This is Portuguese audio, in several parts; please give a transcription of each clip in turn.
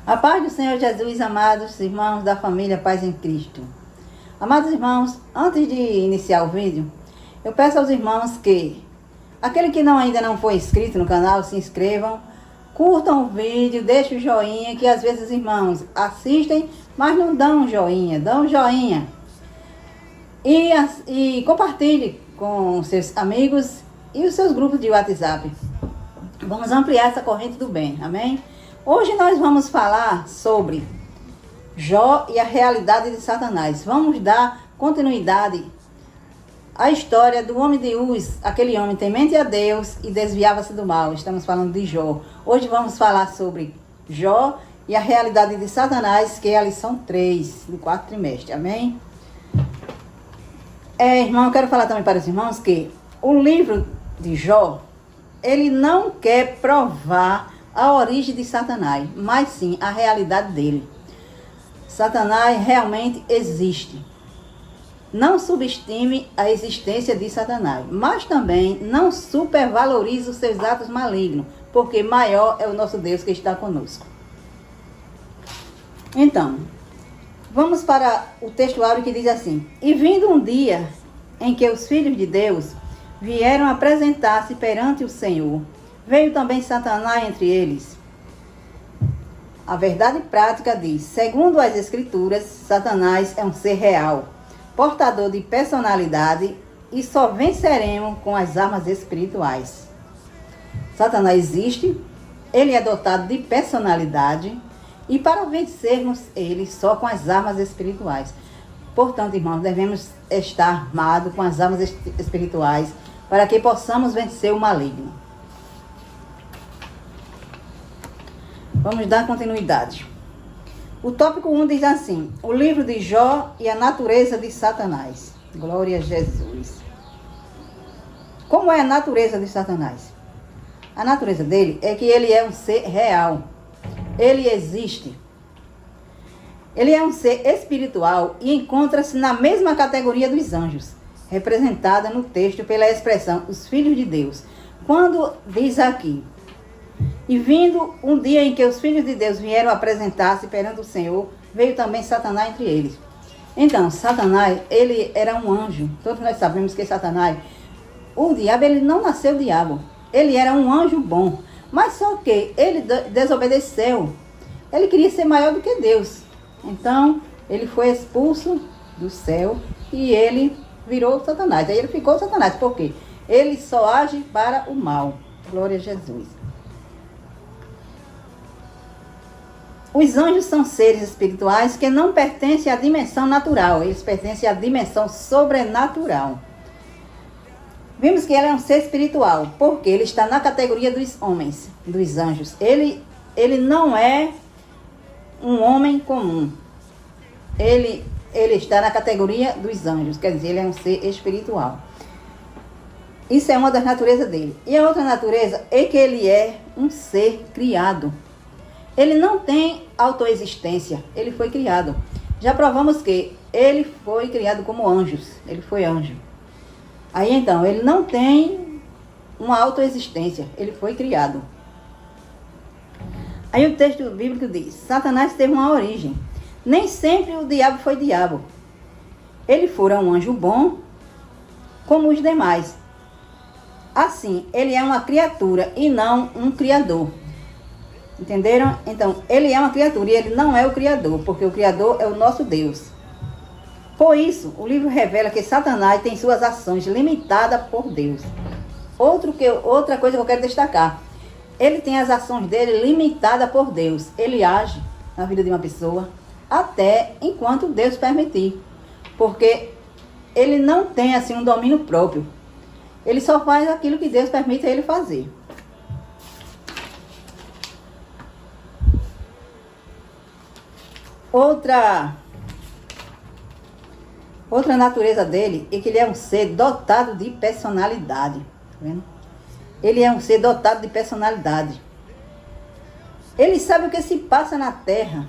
A paz do Senhor Jesus, amados irmãos da família Paz em Cristo. Amados irmãos, antes de iniciar o vídeo, eu peço aos irmãos que, aquele que ainda não foi inscrito no canal, se inscrevam, curtam o vídeo, deixem o joinha, que às vezes os irmãos assistem, mas não dão um joinha, dão um joinha. E compartilhe com seus amigos e os seus grupos de WhatsApp. Vamos ampliar essa corrente do bem, amém? Hoje nós vamos falar sobre Jó e a realidade de Satanás. Vamos dar continuidade à história do homem de Uz, aquele homem temente a Deus e desviava-se do mal. Estamos falando de Jó. Hoje vamos falar sobre Jó e a realidade de Satanás, que é a lição 3 do 4º trimestre, amém? Irmão, eu quero falar também para os irmãos que o livro de Jó, ele não quer provar a origem de Satanás, mas sim a realidade dele. Satanás realmente existe. Não subestime a existência de Satanás, mas também não supervalorize os seus atos malignos, porque maior é o nosso Deus que está conosco. Então, vamos para o textuário que diz assim: E vindo um dia em que os filhos de Deus vieram apresentar-se perante o Senhor, veio também Satanás entre eles. A verdade prática diz: segundo as Escrituras, Satanás é um ser real, portador de personalidade, e só venceremos com as armas espirituais. Satanás existe, ele é dotado de personalidade, e para vencermos ele só com as armas espirituais. Portanto, irmãos, devemos estar armados com as armas espirituais para que possamos vencer o maligno. Vamos dar continuidade. O tópico 1 diz assim: o livro de Jó e a natureza de Satanás. Glória a Jesus. Como é a natureza de Satanás? A natureza dele é que ele é um ser real. Ele existe. Ele é um ser espiritual e encontra-se na mesma categoria dos anjos, representada no texto pela expressão os filhos de Deus. Quando diz aqui: e vindo um dia em que os filhos de Deus vieram apresentar-se perante o Senhor, veio também Satanás entre eles. Então, Satanás, ele era um anjo. Todos nós sabemos que Satanás, o diabo, ele não nasceu diabo. Ele era um anjo bom. Mas só que ele desobedeceu. Ele queria ser maior do que Deus. Então, ele foi expulso do céu e ele virou Satanás. Aí ele ficou Satanás. Por quê? Ele só age para o mal. Glória a Jesus. Os anjos são seres espirituais que não pertencem à dimensão natural. Eles pertencem à dimensão sobrenatural. Vimos que ele é um ser espiritual, porque ele está na categoria dos homens, dos anjos. Ele não é um homem comum. Ele está na categoria dos anjos, quer dizer, ele é um ser espiritual. Isso é uma das naturezas dele. E a outra natureza é que ele é um ser criado. Ele não tem autoexistência, ele foi criado. Já provamos que ele foi criado como anjos, ele foi anjo. Aí então, ele não tem uma autoexistência, ele foi criado. Aí o texto bíblico diz: Satanás teve uma origem. Nem sempre o diabo foi diabo. Ele fora um anjo bom, como os demais. Assim, ele é uma criatura e não um criador. Entenderam? Então, ele é uma criatura e ele não é o criador, porque o criador é o nosso Deus. Por isso, o livro revela que Satanás tem suas ações limitadas por Deus. Outra coisa que eu quero destacar: ele tem as ações dele limitadas por Deus. Ele age na vida de uma pessoa até enquanto Deus permitir. Porque ele não tem assim um domínio próprio. Ele só faz aquilo que Deus permite ele fazer. Outra natureza dele é que ele é um ser dotado de personalidade. Tá vendo? Ele é um ser dotado de personalidade. Ele sabe o que se passa na terra,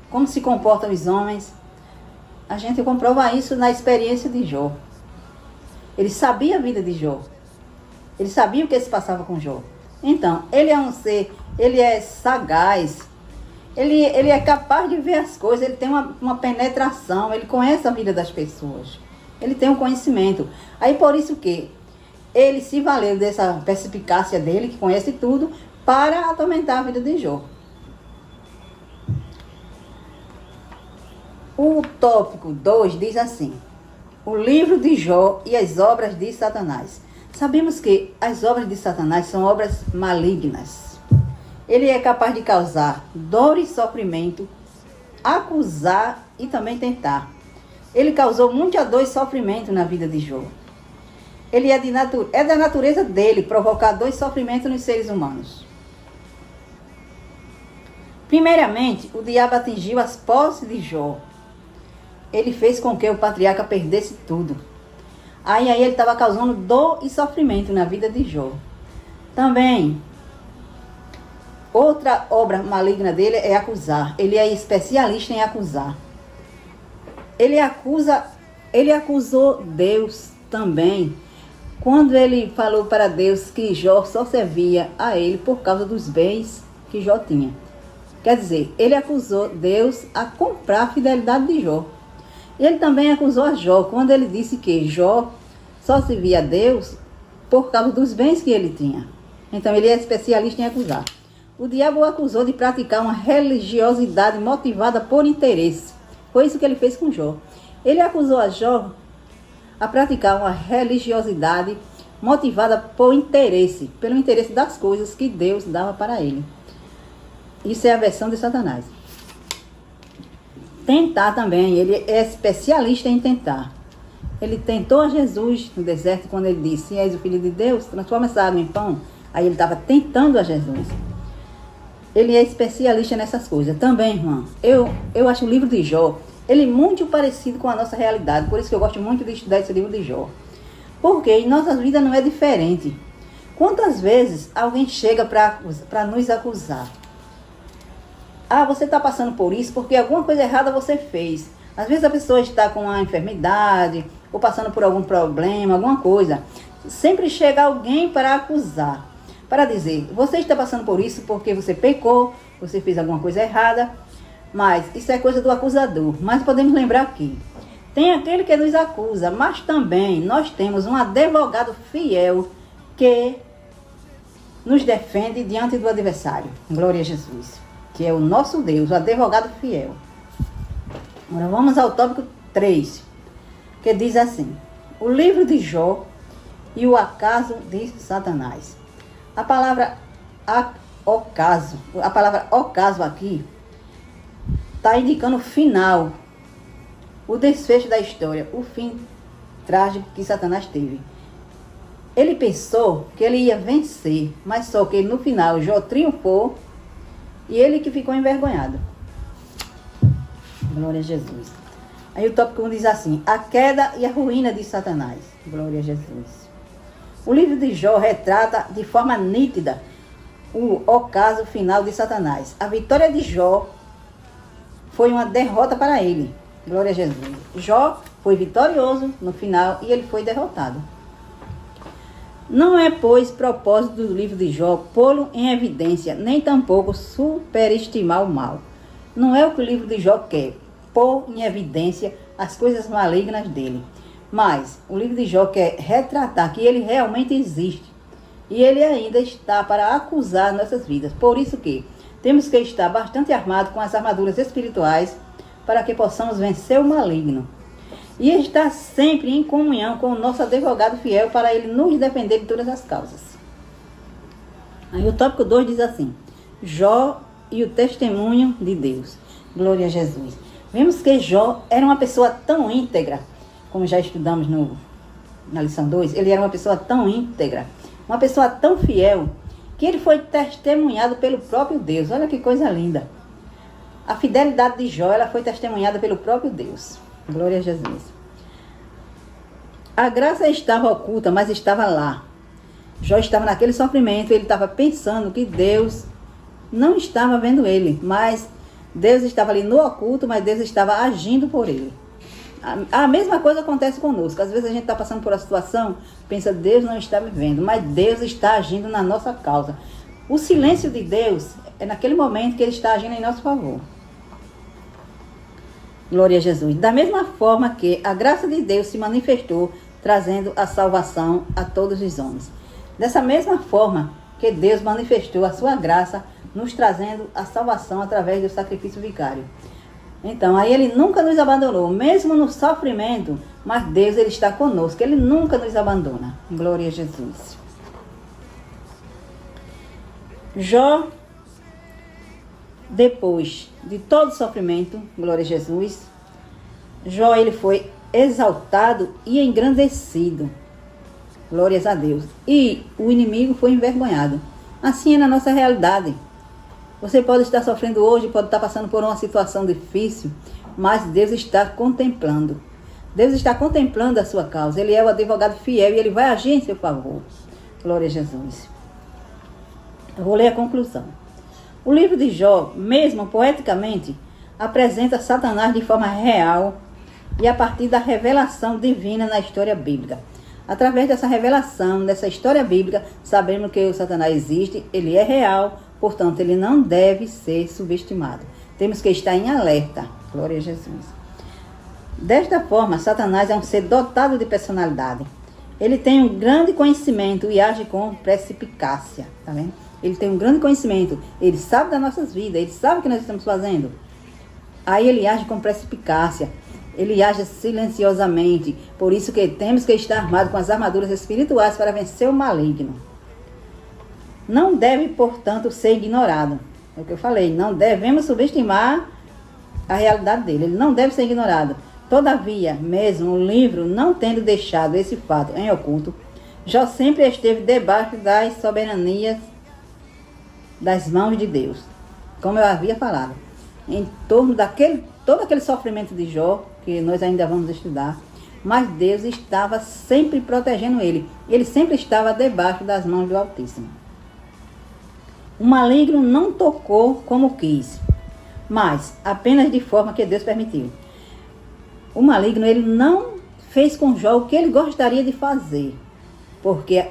como se comportam os homens. A gente comprova isso na experiência de Jó. Ele sabia a vida de Jó. Ele sabia o que se passava com Jó. Então, ele é um ser, ele é sagaz. Ele é capaz de ver as coisas, ele tem uma penetração, ele conhece a vida das pessoas. Ele tem um conhecimento. Aí por isso que ele se valeu dessa perspicácia dele, que conhece tudo, para atormentar a vida de Jó. O tópico 2 diz assim: o livro de Jó e as obras de Satanás. Sabemos que as obras de Satanás são obras malignas. Ele é capaz de causar dor e sofrimento, acusar e também tentar. Ele causou muita dor e sofrimento na vida de Jó. Ele é da natureza dele provocar dor e sofrimento nos seres humanos. Primeiramente, o diabo atingiu as posses de Jó. Ele fez com que o patriarca perdesse tudo. Aí ele estava causando dor e sofrimento na vida de Jó. Também, outra obra maligna dele é acusar. Ele é especialista em acusar. Ele acusou Deus também, quando ele falou para Deus que Jó só servia a ele por causa dos bens que Jó tinha. Quer dizer, ele acusou Deus a comprar a fidelidade de Jó. Ele também acusou a Jó quando ele disse que Jó só servia a Deus por causa dos bens que ele tinha. Então ele é especialista em acusar. O diabo o acusou de praticar uma religiosidade motivada por interesse. Foi isso que ele fez com Jó. Ele acusou a Jó a praticar uma religiosidade motivada por interesse, pelo interesse das coisas que Deus dava para ele. Isso é a versão de Satanás. Tentar também, ele é especialista em tentar. Ele tentou a Jesus no deserto quando ele disse: se és o Filho de Deus, transforma essa água em pão. Aí ele estava tentando a Jesus. Ele é especialista nessas coisas. Também, irmã, eu acho o livro de Jó, ele é muito parecido com a nossa realidade. Por isso que eu gosto muito de estudar esse livro de Jó. Porque em nossa vida não é diferente. Quantas vezes alguém chega para nos acusar? Ah, você está passando por isso porque alguma coisa errada você fez. Às vezes a pessoa está com uma enfermidade ou passando por algum problema, alguma coisa. Sempre chega alguém para acusar, para dizer: você está passando por isso porque você pecou, você fez alguma coisa errada. Mas isso é coisa do acusador. Mas podemos lembrar aqui, tem aquele que nos acusa, mas também nós temos um advogado fiel que nos defende diante do adversário. Glória a Jesus, que é o nosso Deus, o advogado fiel. Agora vamos ao tópico 3, que diz assim: o livro de Jó e o acaso de Satanás. A palavra ocaso aqui está indicando o final, o desfecho da história, o fim trágico que Satanás teve. Ele pensou que ele ia vencer, mas só que no final Jó triunfou e ele que ficou envergonhado. Glória a Jesus. Aí o tópico 1 diz assim: a queda e a ruína de Satanás. Glória a Jesus. O livro de Jó retrata de forma nítida o ocaso final de Satanás. A vitória de Jó foi uma derrota para ele. Glória a Jesus. Jó foi vitorioso no final e ele foi derrotado. Não é, pois, propósito do livro de Jó pô-lo em evidência, nem tampouco superestimar o mal. Não é o que o livro de Jó quer, pôr em evidência as coisas malignas dele. Mas o livro de Jó quer retratar que ele realmente existe. E ele ainda está para acusar nossas vidas. Por isso que temos que estar bastante armados com as armaduras espirituais para que possamos vencer o maligno. E estar sempre em comunhão com o nosso advogado fiel para ele nos defender de todas as causas. Aí o tópico 2 diz assim: Jó e o testemunho de Deus. Glória a Jesus. Vemos que Jó era uma pessoa tão íntegra, como já estudamos na lição 2, ele era uma pessoa tão íntegra, uma pessoa tão fiel, que ele foi testemunhado pelo próprio Deus. Olha que coisa linda. A fidelidade de Jó, ela foi testemunhada pelo próprio Deus. Glória a Jesus. A graça estava oculta, mas estava lá. Jó estava naquele sofrimento, ele estava pensando que Deus não estava vendo ele, mas Deus estava ali no oculto, mas Deus estava agindo por ele. A mesma coisa acontece conosco. Às vezes a gente está passando por uma situação, pensa: Deus não está me vendo, mas Deus está agindo na nossa causa. O silêncio de Deus é naquele momento que ele está agindo em nosso favor. Glória a Jesus. Da mesma forma que a graça de Deus se manifestou, trazendo a salvação a todos os homens. Dessa mesma forma que Deus manifestou a sua graça, nos trazendo a salvação através do sacrifício vicário. Então, aí ele nunca nos abandonou, mesmo no sofrimento, mas Deus, ele está conosco, ele nunca nos abandona. Glória a Jesus. Jó, depois de todo o sofrimento, glória a Jesus, Jó, ele foi exaltado e engrandecido. Glórias a Deus. E o inimigo foi envergonhado. Assim é na nossa realidade. Você pode estar sofrendo hoje, pode estar passando por uma situação difícil, mas Deus está contemplando. Deus está contemplando a sua causa. Ele é o advogado fiel e ele vai agir em seu favor. Glória a Jesus. Eu vou ler a conclusão. O livro de Jó, mesmo poeticamente, apresenta Satanás de forma real e a partir da revelação divina na história bíblica. Através dessa revelação, dessa história bíblica, sabemos que o Satanás existe, ele é real, portanto, ele não deve ser subestimado. Temos que estar em alerta. Glória a Jesus. Desta forma, Satanás é um ser dotado de personalidade. Ele tem um grande conhecimento e age com perspicácia. Tá vendo? Ele tem um grande conhecimento. Ele sabe das nossas vidas. Ele sabe o que nós estamos fazendo. Aí ele age com perspicácia. Ele age silenciosamente. Por isso que temos que estar armados com as armaduras espirituais para vencer o maligno. Não deve, portanto, ser ignorado. É o que eu falei. Não devemos subestimar a realidade dele. Ele não deve ser ignorado. Todavia, mesmo o livro não tendo deixado esse fato em oculto, Jó sempre esteve debaixo das soberanias das mãos de Deus. Como eu havia falado. Em torno todo aquele sofrimento de Jó, que nós ainda vamos estudar, mas Deus estava sempre protegendo ele. Ele sempre estava debaixo das mãos do Altíssimo. O maligno não tocou como quis, mas apenas de forma que Deus permitiu. O maligno, ele não fez com Jó o que ele gostaria de fazer, porque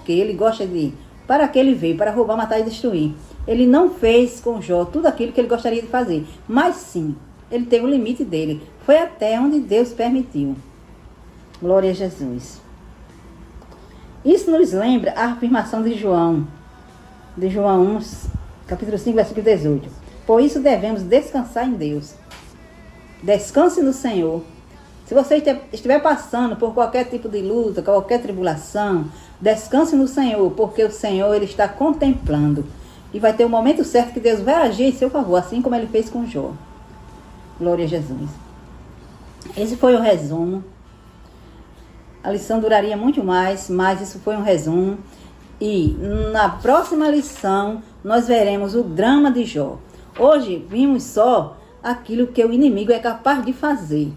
ele gosta de... Para que ele veio? Para roubar, matar e destruir. Ele não fez com Jó tudo aquilo que ele gostaria de fazer, mas sim, ele teve o limite dele. Foi até onde Deus permitiu. Glória a Jesus. Isso nos lembra a afirmação de João 1, capítulo 5, versículo 18. Por isso devemos descansar em Deus. Descanse no Senhor. Se você estiver passando por qualquer tipo de luta, qualquer tribulação, descanse no Senhor, porque o Senhor, ele está contemplando. E vai ter o momento certo que Deus vai agir em seu favor, assim como ele fez com Jó. Glória a Jesus. Esse foi o resumo. A lição duraria muito mais, mas isso foi um resumo. E na próxima lição, nós veremos o drama de Jó. Hoje, vimos só aquilo que o inimigo é capaz de fazer.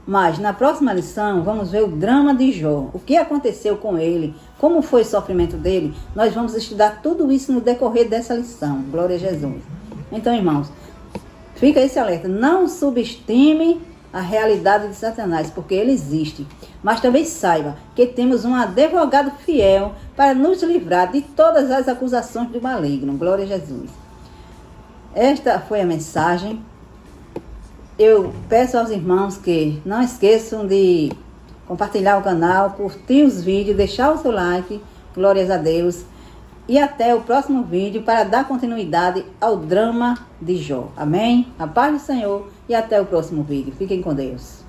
Mas na próxima lição, vamos ver o drama de Jó. O que aconteceu com ele, como foi o sofrimento dele. Nós vamos estudar tudo isso no decorrer dessa lição. Glória a Jesus. Então, irmãos, fica esse alerta. Não subestime a realidade de Satanás, porque ele existe. Mas também saiba que temos um advogado fiel para nos livrar de todas as acusações do maligno. Glória a Jesus. Esta foi a mensagem. Eu peço aos irmãos que não esqueçam de compartilhar o canal, curtir os vídeos, deixar o seu like, glórias a Deus. E até o próximo vídeo para dar continuidade ao drama de Jó. Amém? A paz do Senhor e até o próximo vídeo. Fiquem com Deus.